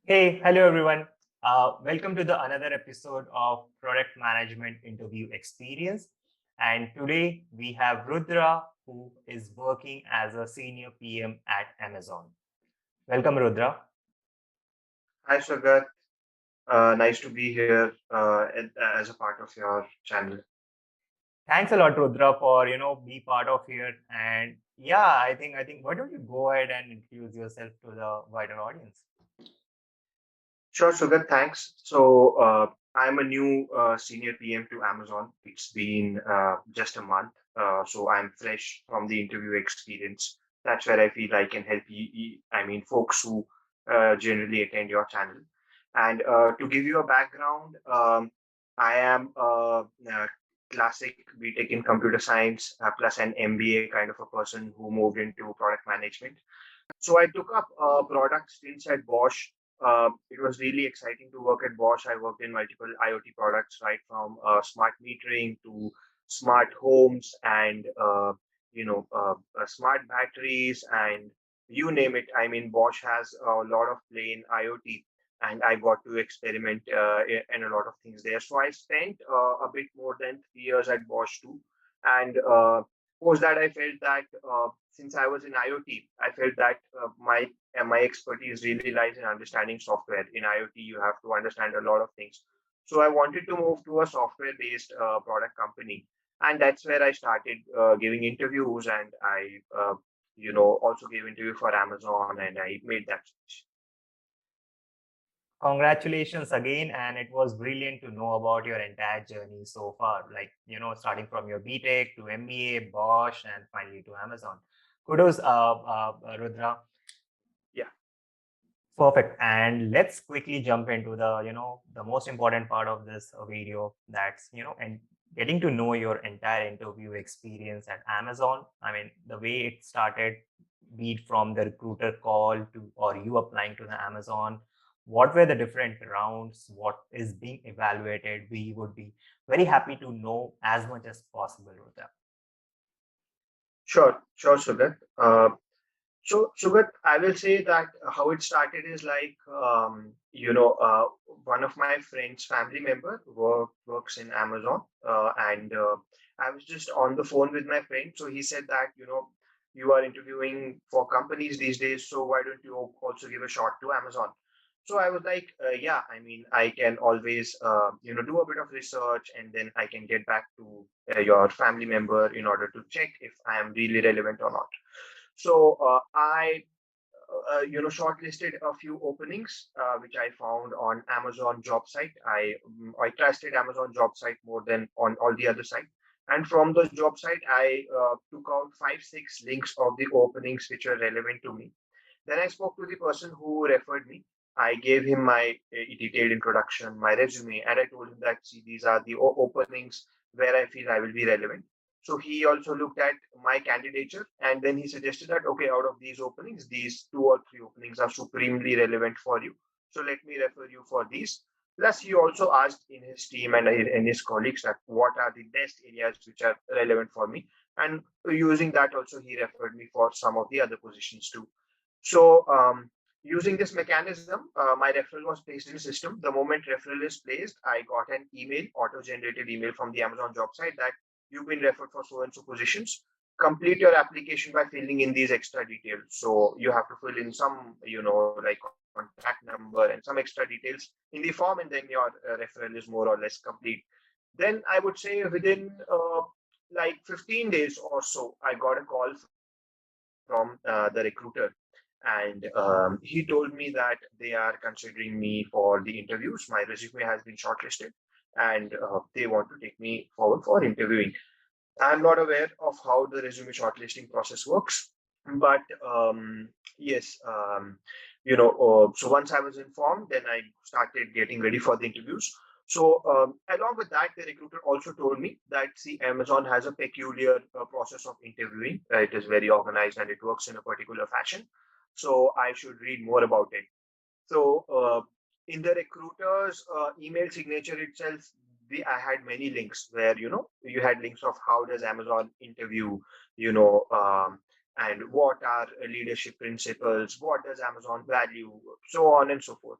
Hey, hello everyone. Welcome to the another episode of Product Management Interview Experience. And today we have Rudra, who is working as a senior PM at Amazon. Welcome, Rudra. Hi, Sugat. Nice to be here as a part of your channel. Thanks a lot, Rudra, for be part of here. And yeah, I think why don't you go ahead and introduce yourself to the wider audience? Sure, Sugat, thanks. So, I'm a new senior PM to Amazon. It's been just a month. So, I'm fresh from the interview experience. That's where I feel I can help folks who generally attend your channel. And to give you a background, I am a classic BTech in computer science plus an MBA kind of a person who moved into product management. So I took up product stints at Bosch. It was really exciting to work at Bosch. I worked in multiple IoT products, right from smart metering to smart homes and smart batteries and you name it. I mean, Bosch has a lot of plain IoT, and I got to experiment in a lot of things there. So I spent a bit more than 3 years at Bosch too, and post that I felt that since I was in IoT, I felt that my expertise really lies in understanding software. In IoT, you have to understand a lot of things. So I wanted to move to a software-based product company, and that's where I started giving interviews, and I also gave interview for Amazon, and I made that switch. Congratulations again, and it was brilliant to know about your entire journey so far. Like starting from your BTech to MBA, Bosch, and finally to Amazon. Kudos, Rudra. Yeah, Perfect. And let's quickly jump into the most important part of this video. That's and getting to know your entire interview experience at Amazon. I mean, the way it started, be it from the recruiter call to or you applying to the Amazon. What were the different rounds? What is being evaluated? We would be very happy to know as much as possible, Rudra. sure, Sugat. So, Sugat, I will say that how it started is like, one of my friends' family member works in Amazon, and I was just on the phone with my friend. So he said that, you are interviewing for companies these days, so why don't you also give a shot to Amazon? So I was like, yeah, I mean, I can always, do a bit of research, and then I can get back to your family member in order to check if I am really relevant or not. So I shortlisted a few openings which I found on Amazon job site. I trusted Amazon job site more than on all the other site. And from those job site, I took out 5, 6 links of the openings which are relevant to me. Then I spoke to the person who referred me. I gave him my detailed introduction, my resume, and I told him that, see, these are the openings where I feel I will be relevant. So he also looked at my candidature and then he suggested that, okay, out of these openings, these 2 or 3 openings are supremely relevant for you. So let me refer you for these. Plus, he also asked in his team and in his colleagues that what are the best areas which are relevant for me. And using that, also, he referred me for some of the other positions too. So, using this mechanism, my referral was placed in the system. The moment referral is placed, I got an email, auto-generated email from the Amazon job site that you've been referred for so and so positions. Complete your application by filling in these extra details. So you have to fill in some, like contact number and some extra details in the form, and then your referral is more or less complete. Then I would say within like 15 days or so, I got a call from the recruiter, and he told me that they are considering me for the interviews. My resume has been shortlisted, and they want to take me forward for interviewing. I'm not aware of how the resume shortlisting process works, but yes, so once I was informed, then I started getting ready for the interviews. So, along with that, the recruiter also told me that, see, Amazon has a peculiar process of interviewing. It is very organized and it works in a particular fashion. So, I should read more about it. So, in the recruiter's email signature itself, I had many links where you had links of how does Amazon interview, you know, um, and what are leadership principles, what does Amazon value, so on and so forth.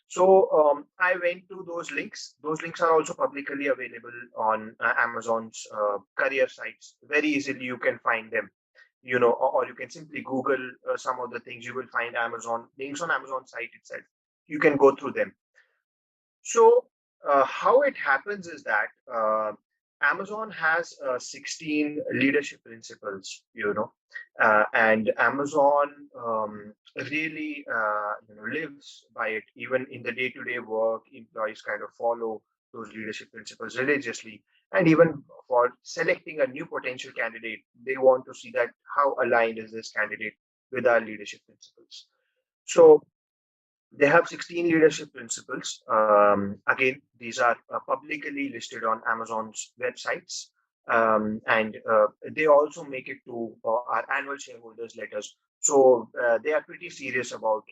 So I went to those links. Those links are also publicly available on Amazon's career sites. Very easily you can find them, or you can simply Google some of the things. You will find Amazon links on Amazon site itself. You can go through them. So, how it happens is that Amazon has 16 leadership principles, and Amazon really, lives by it. Even in the day-to-day work, employees kind of follow those leadership principles religiously. And even for selecting a new potential candidate, they want to see that how aligned is this candidate with our leadership principles. So, they have 16 leadership principles. Again, these are publicly listed on Amazon's websites. And they also make it to our annual shareholders letters. So they are pretty serious about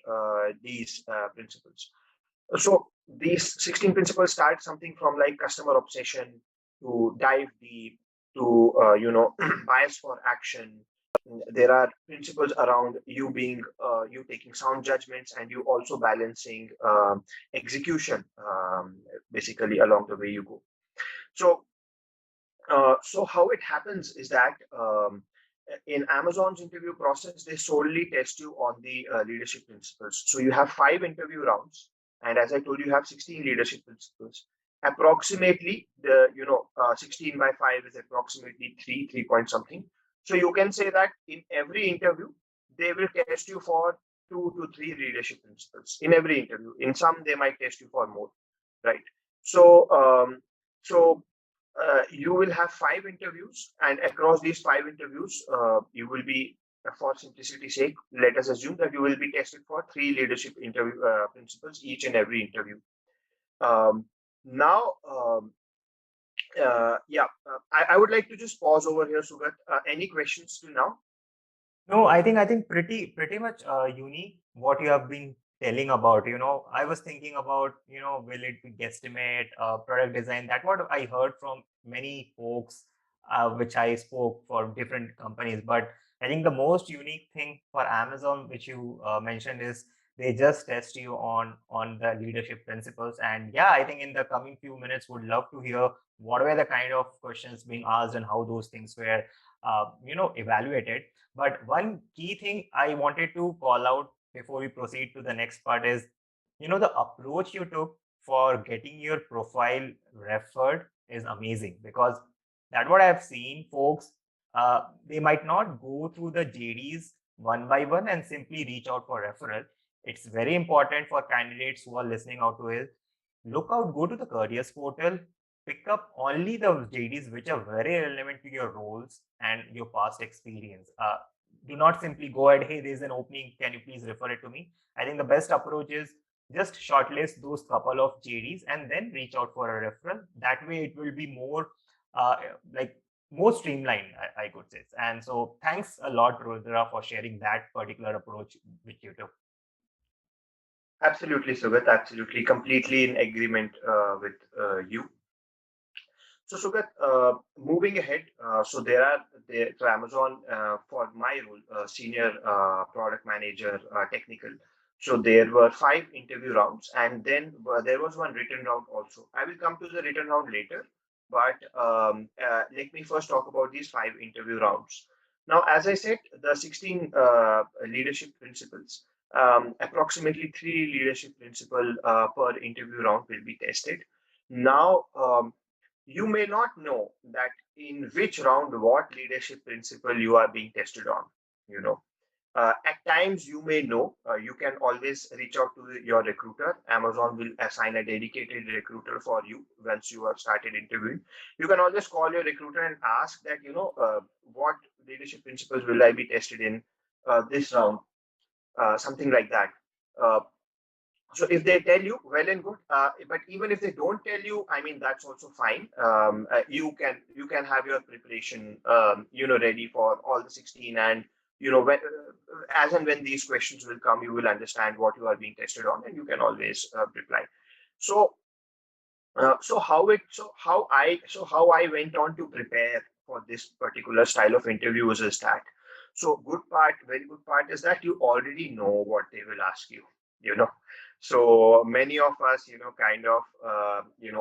these principles. So these 16 principles start something from like customer obsession to dive deep to bias for action. There are principles around you being you taking sound judgments and you also balancing execution, basically along the way you go. So how it happens is that in Amazon's interview process, they solely test you on the leadership principles. So you have 5 interview rounds, and as I told you, you have 16 leadership principles. Approximately, the 16 by 5 is approximately three point something. So you can say that in every interview, they will test you for 2 to 3 leadership principles in every interview. In some, they might test you for more, right? So you will have 5 interviews, and across these 5 interviews, you will be, for simplicity's sake, let us assume that you will be tested for 3 leadership interview principles each and every interview. Now, yeah, I would like to just pause over here, Sugat. Any questions to now? No, I think pretty much unique what you have been telling about. I was thinking about, will it be guesstimate, product design? That what I heard from many folks, which I spoke for different companies. But I think the most unique thing for Amazon, which you mentioned, is they just test you on the leadership principles. And yeah, I think in the coming few minutes, would love to hear what were the kind of questions being asked and how those things were, evaluated. But one key thing I wanted to call out before we proceed to the next part is, the approach you took for getting your profile referred is amazing, because that what I've seen, folks, they might not go through the JDs one by one and simply reach out for referral. It's very important for candidates who are listening out to it. Look out, go to the careers portal, pick up only the JDs which are very relevant to your roles and your past experience. Do not simply go ahead, hey, there's an opening, can you please refer it to me? I think the best approach is just shortlist those couple of JDs and then reach out for a referral. That way, it will be more uh, like more streamlined, I could say. And so, thanks a lot, Rudra, for sharing that particular approach which you took. Absolutely, Sugat. Absolutely, completely in agreement with you. So, Sugat, moving ahead, so there are there for Amazon for my role, senior product manager, technical. So there were 5 interview rounds, and then there was one written round also. I will come to the written round later, but let me first talk about these 5 interview rounds. Now, as I said, the 16 leadership principles, approximately 3 leadership principle per interview round will be tested. Now, you may not know that in which round what leadership principle you are being tested on. you know at times you may know. You can always reach out to your recruiter. Amazon will assign a dedicated recruiter for you once you have started interviewing. You can always call your recruiter and ask that, what leadership principles will I be tested in this round, something like that. uh, so if they tell you, well and good. But even if they don't tell you, I mean, that's also fine. You can have your preparation, ready for all the 16. And as and when these questions will come, you will understand what you are being tested on, and you can always reply. So so how I went on to prepare for this particular style of interviews is that. So good part, very good part is that you already know what they will ask you, you know. So many of us, kind of,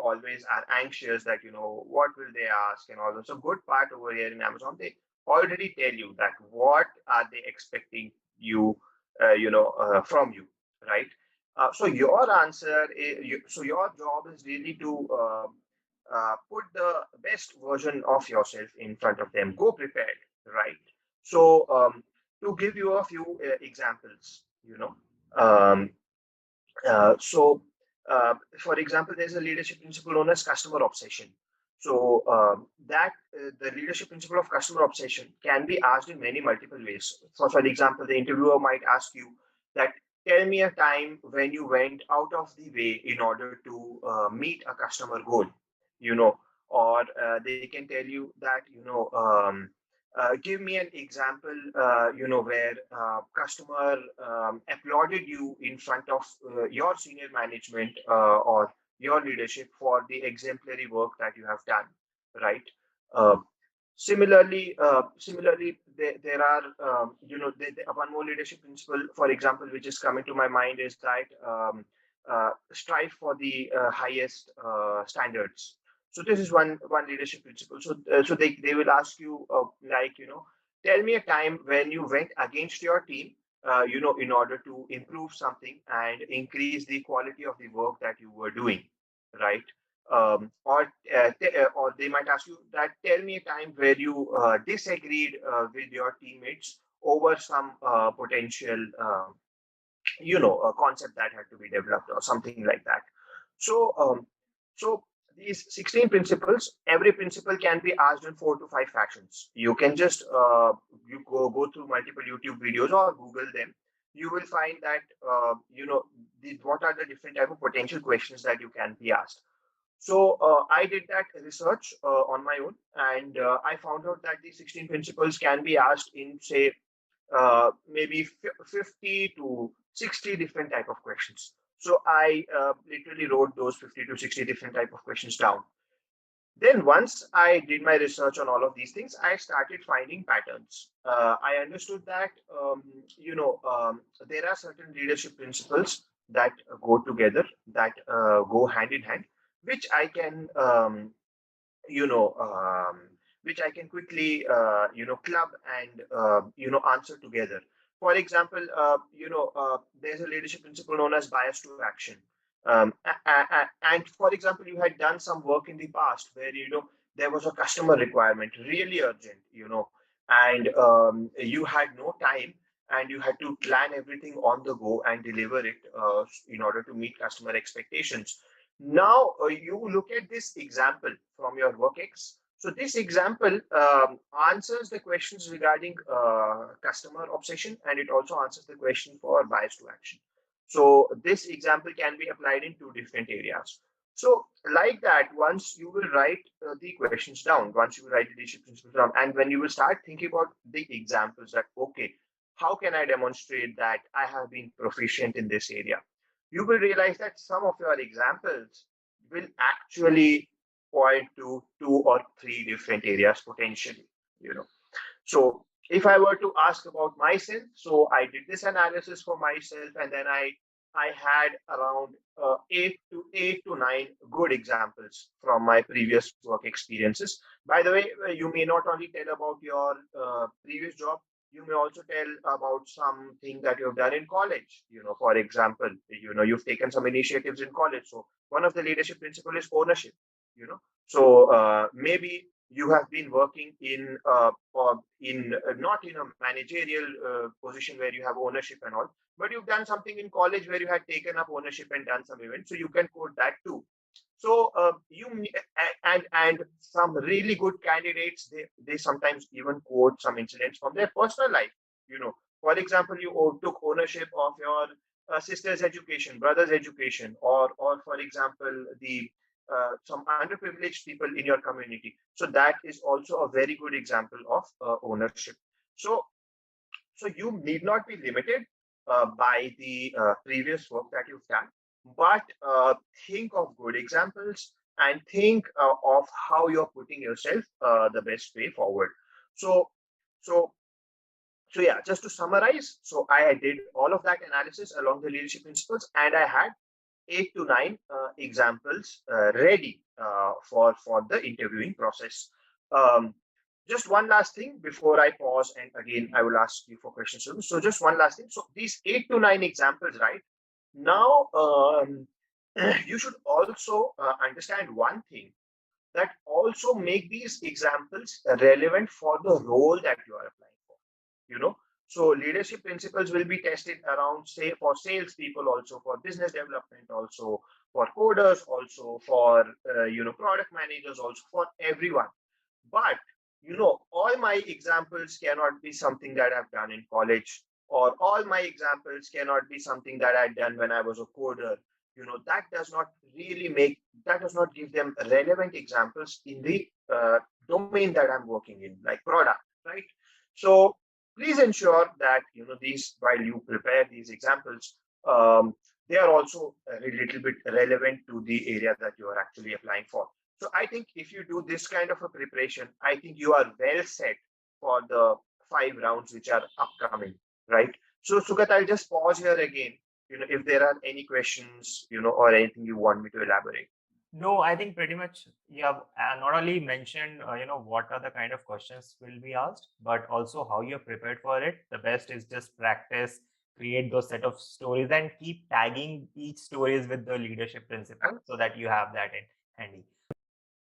always are anxious that, what will they ask and all that. So good part over here in Amazon, they already tell you that what are they expecting you, from you, right? So your answer, so your job is really to put the best version of yourself in front of them. Go prepared, right? So to give you a few examples, um, so, for example, there's a leadership principle known as customer obsession. So that the leadership principle of customer obsession can be asked in many multiple ways. So, for example, the interviewer might ask you that, tell me a time when you went out of the way in order to meet a customer goal, you know, or they can tell you that, give me an example, where customer applauded you in front of your senior management or your leadership for the exemplary work that you have done, right? Uh, similarly, there are, one more leadership principle, for example, which is coming to my mind is that strive for the highest standards. So this is one leadership principle. So they will ask you tell me a time when you went against your team, in order to improve something and increase the quality of the work that you were doing, right? Or they might ask you that, tell me a time where you disagreed with your teammates over some potential a concept that had to be developed or something like that. So um, so these 16 principles, every principle can be asked in 4 to 5 fashions. You can just you go through multiple YouTube videos or Google them. You will find that what are the different type of potential questions that you can be asked. So I did that research on my own, and I found out that the 16 principles can be asked in, say, maybe 50 to 60 different type of questions. So I literally wrote those 50 to 60 different type of questions down. Then once I did my research on all of these things, I started finding patterns. I understood that there are certain leadership principles that go together, that go hand in hand, which I can you know um, which I can quickly club and answer together. For example, there's a leadership principle known as bias to action. And for example, you had done some work in the past where there was a customer requirement really urgent, and you had no time, and you had to plan everything on the go and deliver it in order to meet customer expectations. Now you look at this example from your workx. So this example answers the questions regarding customer obsession, and it also answers the question for bias to action. So this example can be applied in 2 different areas. So like that, once you will write the questions down, once you will write the leadership principles down, and when you will start thinking about the examples that, okay, how can I demonstrate that I have been proficient in this area? You will realize that some of your examples will actually point to 2 or 3 different areas potentially, you know. So if I were to ask about myself, so I did this analysis for myself, and then I had around 8 to 9 good examples from my previous work experiences. By the way, you may not only tell about your previous job, you may also tell about something that you've done in college. For example, you've taken some initiatives in college. So one of the leadership principle is ownership. So maybe you have been working in or in not in a managerial position where you have ownership and all, but you've done something in college where you had taken up ownership and done some events, so you can quote that too. So and some really good candidates, they sometimes even quote some incidents from their personal life. For example, you took ownership of your sister's education, brother's education, or for example, the some underprivileged people in your community. So that is also a very good example of ownership. So you need not be limited by the previous work that you've done, but think of good examples and think of how you're putting yourself the best way forward. So so So yeah, just to summarize, so I did all of that analysis along the leadership principles, and I had 8 to 9 examples ready for the interviewing process. Um, just one last thing before I pause, and again I will ask you for questions soon. So just one last thing. So these 8 to 9 examples, right? Now, you should also understand one thing, that also make these examples relevant for the role that you are applying for. You know, so leadership principles will be tested around, say, for salespeople, also for business development, also for coders, also for product managers, also for everyone. But all my examples cannot be something that I've done in college, or all my examples cannot be something that I'd done when I was a coder. That does not really make, that does not give them relevant examples in the domain that I'm working in, like product, right? So please ensure that these, while you prepare these examples, um, they are also a little bit relevant to the area that you are actually applying for. So I think if you do this kind of a preparation, I think you are well set for the 5 rounds which are upcoming, right? So Sugat, I'll just pause here again. If there are any questions, or anything you want me to elaborate. No, I think pretty much you have not only mentioned, what are the kind of questions will be asked, but also how you're prepared for it. The best is just practice, create those set of stories, and keep tagging each stories with the leadership principle so that you have that in handy.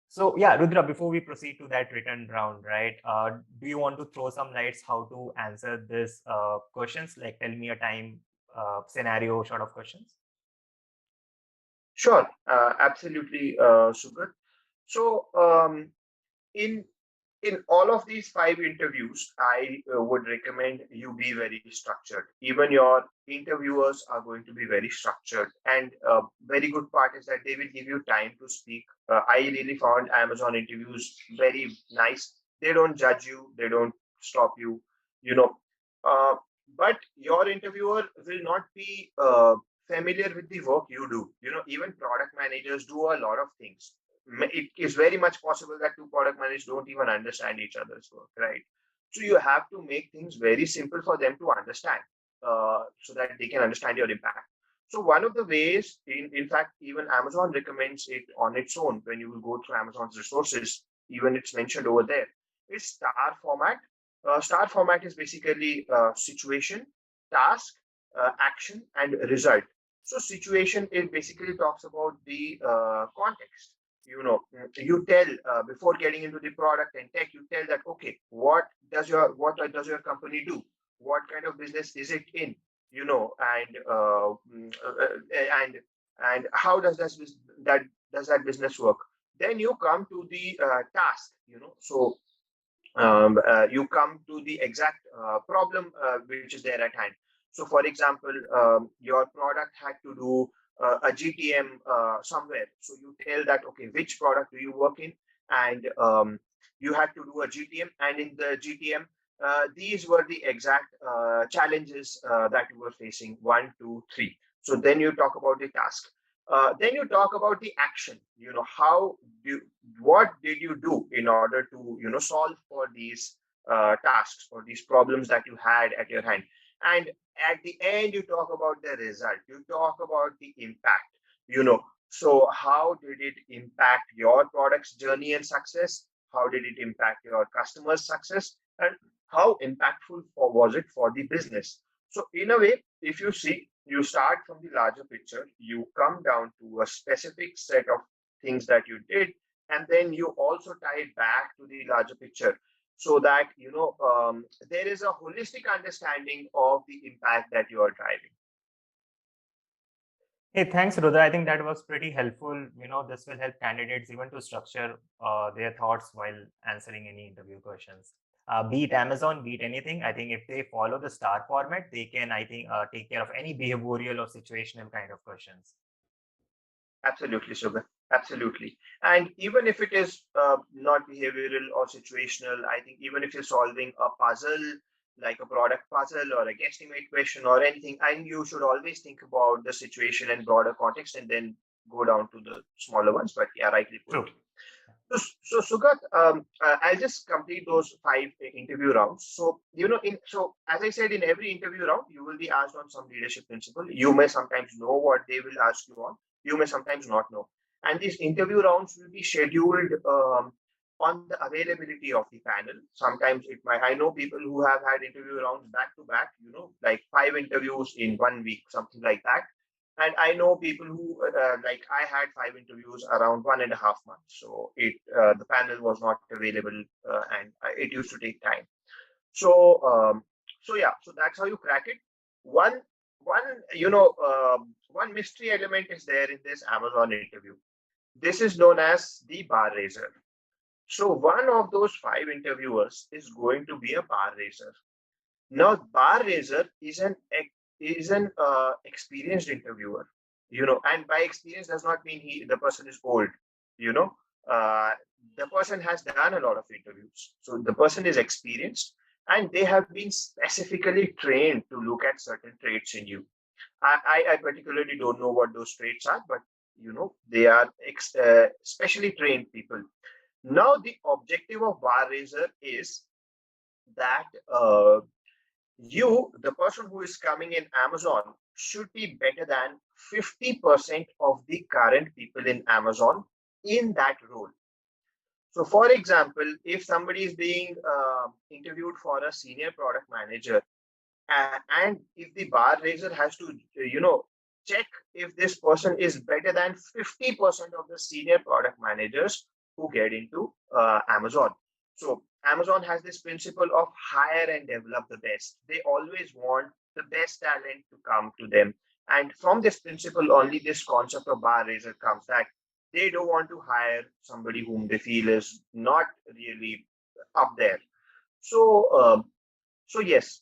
So yeah, Rudra, before we proceed to that written round, right? Do you want to throw some lights how to answer this questions? Like tell me a time scenario sort of questions. Sure, absolutely, Sugat. So in in all of these 5 interviews, I would recommend you be very structured. Even your interviewers are going to be very structured. And very good part is that they will give you time to speak. I really found Amazon interviews very nice. They don't judge you, they don't stop you, you know. Uh, but your interviewer will not be familiar with the work you do. Even product managers do a lot of things. It is very much possible that two product managers don't even understand each other's work, right? So you have to make things very simple for them to understand, so that they can understand your impact. So one of the ways, in fact, even Amazon recommends it on its own. When you will go through Amazon's resources, even it's mentioned over there, it's star format. Star format is basically situation, task, action, and result. So situation, it basically talks about the context. You tell, before getting into the product and tech, you tell that, okay, what does your company do, what kind of business is it in, and how that does that business work. Then you come to the task. You come to the exact problem which is there at hand. So, for example, your product had to do a GTM somewhere. So you tell that, okay, which product do you work in? And you had to do a GTM. And in the GTM, these were the exact challenges that you were facing, one, two, three. So then you talk about the task. Then you talk about the action. How do what did you do in order to solve for these tasks or these problems that you had at your hand. And at the end, you talk about the result, you talk about the impact. So how did it impact your product's journey and success? How did it impact your customers' success? And how impactful was it for the business? So in a way, if you see, you start from the larger picture, you come down to a specific set of things that you did, and then you also tie it back to the larger picture, so that there is a holistic understanding of the impact that you are driving. Hey, thanks, Rudra. I think that was pretty helpful. This will help candidates even to structure their thoughts while answering any interview questions. Be it Amazon, be it anything. I think if they follow the star format, they can, I think, take care of any behavioral or situational kind of questions. Absolutely, Sugar. Absolutely. And even if it is not behavioral or situational, I think even if you're solving a puzzle, like a product puzzle or a guesstimate question or anything, and you should always think about the situation and broader context and then go down to the smaller ones. But yeah, rightly put. True. So Sugat, I'll just complete those five interview rounds. So as I said, in every interview round, you will be asked on some leadership principle. You may sometimes know what they will ask you on. You may sometimes not know. And these interview rounds will be scheduled on the availability of the panel. Sometimes it might. I know people who have had interview rounds back to back. Like five interviews in 1 week, something like that. And I know people who like I had five interviews around 1.5 months. So the panel was not available, and it used to take time. So yeah, so that's how you crack it. One one one mystery element is there in this Amazon interview. This is known as the bar raiser. So one of those five interviewers is going to be a bar raiser. Now, bar raiser is an experienced interviewer, and by experience does not mean the person is old, you know. Uh, the person has done a lot of interviews, so the person is experienced, and they have been specifically trained to look at certain traits in you. I particularly don't know what those traits are, but they are specially trained people. Now, the objective of bar raiser is that the person who is coming in Amazon, should be better than 50% of the current people in Amazon in that role. So, for example, if somebody is being interviewed for a senior product manager, and if the bar raiser has to, check if this person is better than 50% of the senior product managers who get into Amazon. So Amazon has this principle of hire and develop the best. They always want the best talent to come to them. And from this principle, only this concept of bar raiser comes, that they don't want to hire somebody whom they feel is not really up there. So, yes,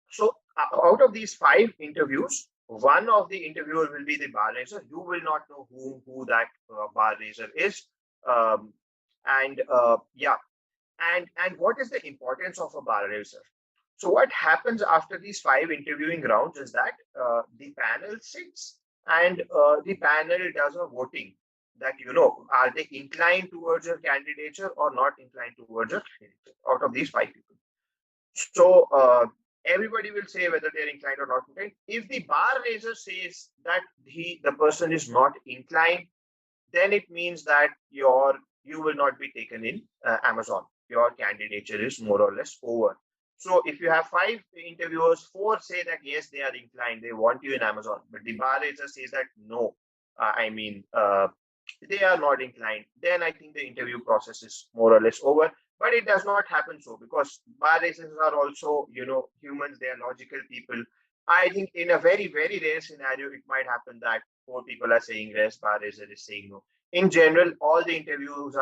so out of these five interviews, one of the interviewer will be the bar raiser. You will not know who that bar raiser is, um, and yeah, and what is the importance of a bar raiser? So what happens after these five interviewing rounds is that the panel sits, and the panel does a voting, that are they inclined towards your candidature or not inclined towards your candidature out of these five people. So everybody will say whether they're inclined or not inclined. If the bar raiser says that the person is not inclined, then it means that you will not be taken in Amazon. Your candidature is more or less over. So if you have five interviewers, four say that yes, they are inclined, they want you in Amazon, but the bar raiser says that no, they are not inclined, then I think the interview process is more or less over. But it does not happen so, because bar raisers are also, humans, they are logical people. I think in a very, very rare scenario, it might happen that four people are saying yes, bar raiser is saying no. In general, all the interviewers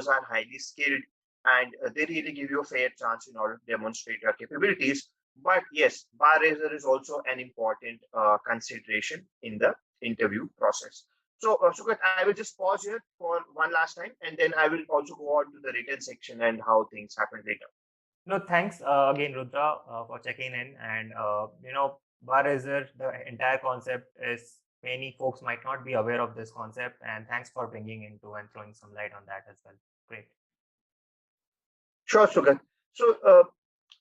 are highly skilled, and they really give you a fair chance in order to demonstrate your capabilities. But yes, bar raiser is also an important consideration in the interview process. So, Sugat, I will just pause here for one last time, and then I will also go on to the written section and how things happen later. No, thanks again, Rudra, for checking in. And bar raiser, the entire concept is many folks might not be aware of this concept. And thanks for bringing into and throwing some light on that as well. Great. Sure, Sugat. So,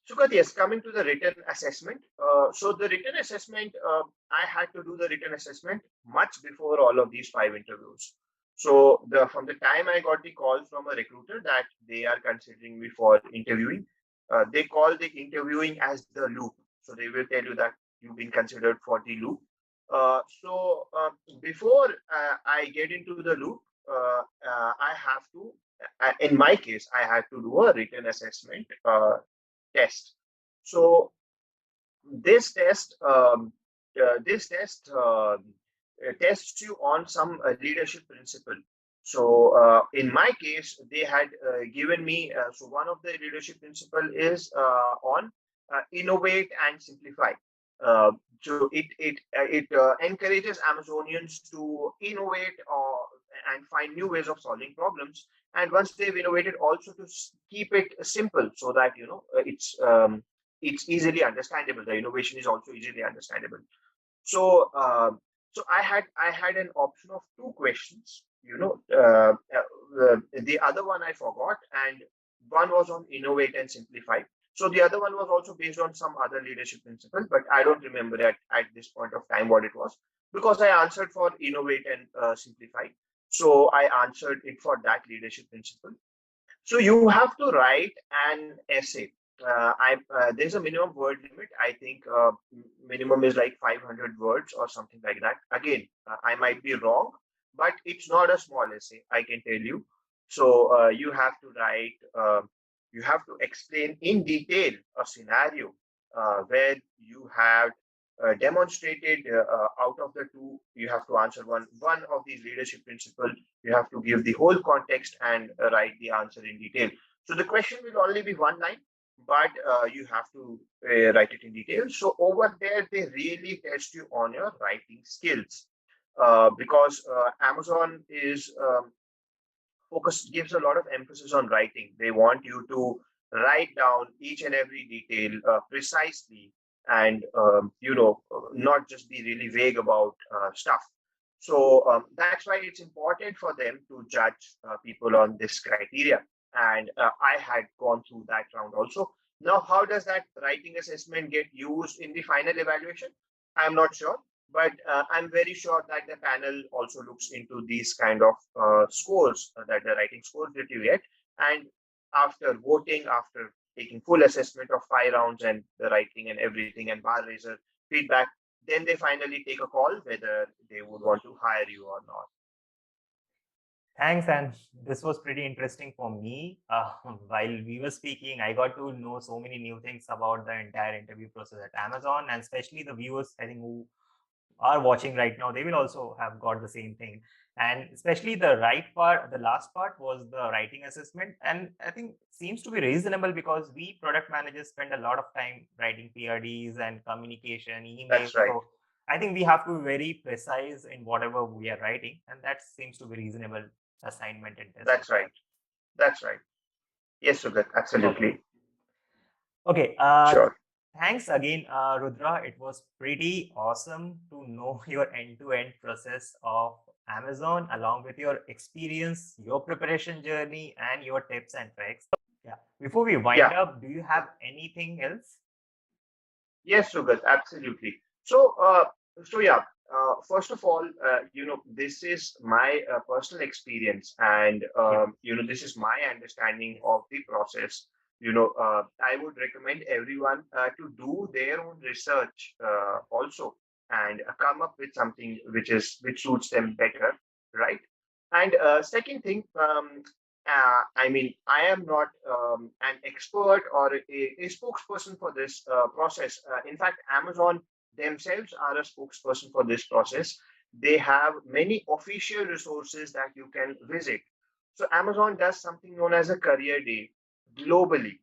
Sugat, yes, coming to the written assessment. So, the written assessment, I had to do the written assessment much before all of these five interviews. So, from the time I got the call from a recruiter that they are considering me for interviewing, they call the interviewing as the loop. So, they will tell you that you've been considered for the loop. Before I get into the loop, I have to, in my case, I had to do a written assessment test. So this test, this test tests you on some leadership principle. So in my case, they had given me. So one of the leadership principle is on innovate and simplify. So it encourages Amazonians to innovate and find new ways of solving problems. And once they've innovated, also to keep it simple, so that it's easily understandable. The innovation is also easily understandable. So I had an option of two questions. the other one I forgot, and one was on innovate and simplify. So the other one was also based on some other leadership principle, but I don't remember at this point of time what it was, because I answered for innovate and simplify. So I answered it for that leadership principle. So you have to write an essay. There's a minimum word limit. I think minimum is like 500 words or something like that. Again, I might be wrong, but it's not a small essay, I can tell you. So you have to write. You have to explain in detail a scenario where you have demonstrated out of the two. You have to answer one of these leadership principles. You have to give the whole context and write the answer in detail. So the question will only be one line, but you have to write it in detail. So over there, they really test you on your writing skills, because Amazon is focus gives a lot of emphasis on writing. They want you to write down each and every detail precisely, and not just be really vague about stuff. So that's why it's important for them to judge people on this criteria. And I had gone through that round also. Now, how does that writing assessment get used in the final evaluation? I'm not sure, but I'm very sure that the panel also looks into these kind of scores, that the writing scores that you get. And after voting, after taking full assessment of 5 rounds and the writing and everything and bar raiser feedback, then they finally take a call whether they would want to hire you or not. Thanks, and this was pretty interesting for me. While we were speaking, I got to know so many new things about the entire interview process at Amazon, and especially the viewers, I think, who are watching right now, they will also have got the same thing. And especially the right part, the last part was the writing assessment. And I think seems to be reasonable because we product managers spend a lot of time writing PRDs and communication, emails. That's right. So I think we have to be very precise in whatever we are writing. And that seems to be reasonable assignment and test. That's right. That's right. Yes, Sugat, absolutely. Okay. Sure. Thanks again, Rudra. It was pretty awesome to know your end-to-end process of Amazon, along with your experience, your preparation journey, and your tips and tricks. Yeah. Before we wind Yeah. up, do you have anything else? Yes, Sugat, absolutely. So yeah. First of all, this is my personal experience, and Yeah. this is my understanding of the process. I would recommend everyone to do their own research also, and come up with something which suits them better, right? And second thing, I mean, I am not an expert or a spokesperson for this process. In fact, Amazon themselves are a spokesperson for this process. They have many official resources that you can visit. So Amazon does something known as a career day globally.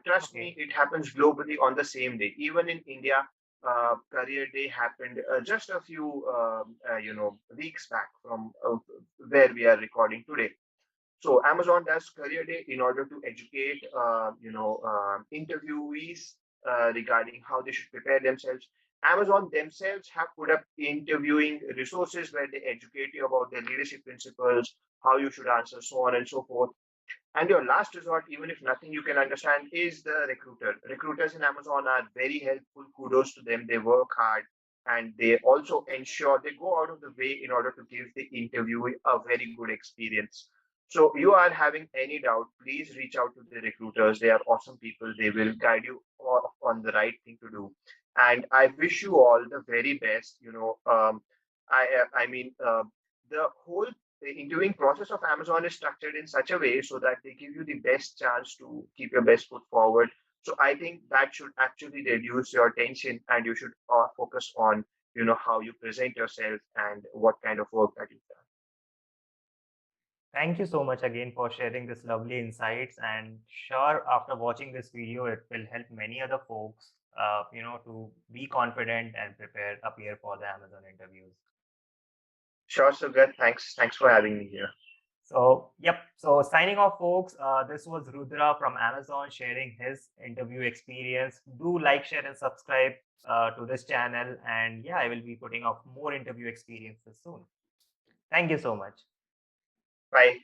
Trust me, Okay. it happens globally on the same day. Even in India, career day happened just a few weeks back from where we are recording today. So Amazon does Career Day in order to educate, interviewees regarding how they should prepare themselves. Amazon themselves have put up interviewing resources where they educate you about their leadership principles, how you should answer, so on and so forth. And your last resort, even if nothing you can understand, is the recruiter. Recruiters in Amazon are very helpful. Kudos to them. They work hard, and they also ensure they go out of the way in order to give the interviewee a very good experience. So you are having any doubt, please reach out to the recruiters. They are awesome people. They will guide you on the right thing to do. And I wish you all the very best. I mean, the whole the interviewing process of Amazon is structured in such a way so that they give you the best chance to keep your best foot forward. So I think that should actually reduce your tension, and you should focus on how you present yourself and what kind of work that you've done. Thank you so much again for sharing this lovely insights. And sure, after watching this video, it will help many other folks, to be confident and prepare, appear for the Amazon interviews. Sure, Sugat. Thanks for having me here. So, yep. So, signing off, folks. This was Rudra from Amazon sharing his interview experience. Do like, share, and subscribe to this channel. And yeah, I will be putting up more interview experiences soon. Thank you so much. Bye.